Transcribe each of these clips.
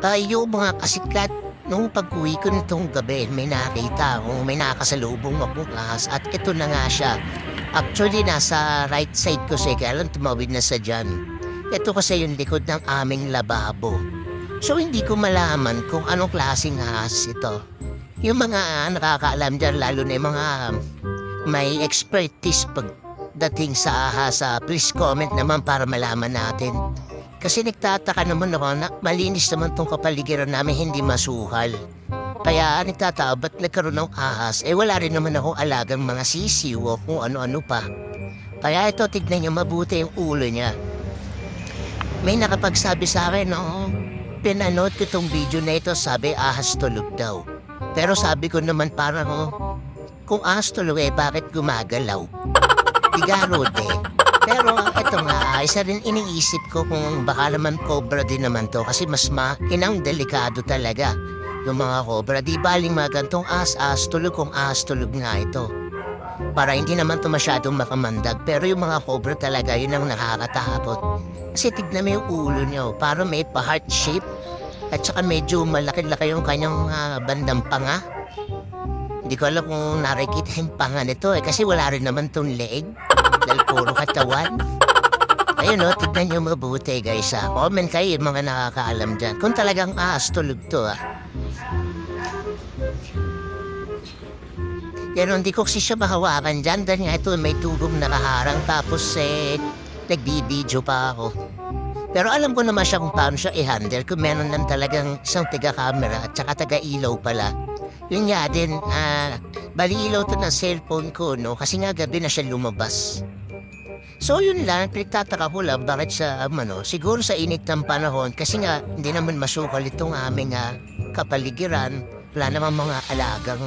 Yung mga kasiklat, nung pag-uwi ko nitong gabi, may nakita akong may nakakasalubong akong ahas at ito na nga siya. Actually, nasa right side ko siya, kaya lang tumawid na sa dyan. Ito kasi yung likod ng aming lababo. So, hindi ko malaman kung anong klaseng ahas ito. Yung mga nakakaalam dyan, lalo na yung mga may expertise pagdating sa ahas, please comment naman para malaman natin. Kasi nagtataka naman ako na malinis naman tong kapaligiran namin, hindi masuhal. Kaya nagtataka, ba't nagkaroon ng ahas? Wala rin naman akong alagang mga sisiw o kung ano-ano pa. Kaya ito, tignan niyo mabuti yung ulo niya. May nakapagsabi sa akin, no? Pinanood ko itong video na ito, sabi ahas tulog daw. Pero sabi ko naman parang, kung ahas tulog bakit gumagalaw? Digarod Pero ito nga, isa rin iniisip ko kung baka naman cobra din naman to kasi mas inang delikado talaga yung mga cobra. Di baling mga gantong ahas tulog kung ahas tulog nga ito. Para hindi naman to masyadong makamandag. Pero yung mga cobra talaga, yun ang nakakatakot. Kasi tignan mo yung ulo niyo, parang may pa-heart shape. At saka medyo malaki-laki yung kanyang bandang panga. Hindi ko alam kung nakikita yung panga nito kasi wala rin naman tong leeg. Dahil puro katawan. Ayun tignan nyo mabuti guys Comment kayo yung mga nakakaalam dyan. Kung talagang ahas tulog to Pero hindi ko kasi siya mahawakan dyan. Dahil nga ito may tubong nakaharang. Tapos nagbibideo pa ako. Pero alam ko naman siya kung paano siya i-handle. Kung meron lang talagang isang taga-camera at saka taga-ilaw pala. Yun nga din, bali ilaw to ng cellphone ko, no? Kasi nga gabi na siya lumabas. So yun lang, pinagtataka ko lang bakit sa, siguro sa init ng panahon, kasi nga hindi naman masukal itong aming kapaligiran. Wala naman mga alagang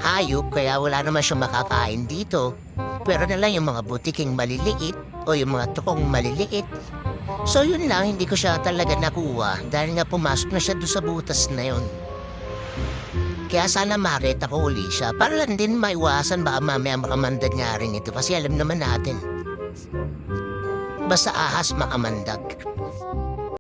hayop, kaya wala naman siyang makakain dito. Pero na lang yung mga butiking maliliit o yung mga tukong maliliit. So yun lang, hindi ko siya talaga nakuha dahil nga pumasok na siya doon sa butas na yun. Kaya sana makita ko uli siya para lang din maiwasan baka mamaya makamandag nga rin ito kasi alam naman natin. Basta ahas makamandag.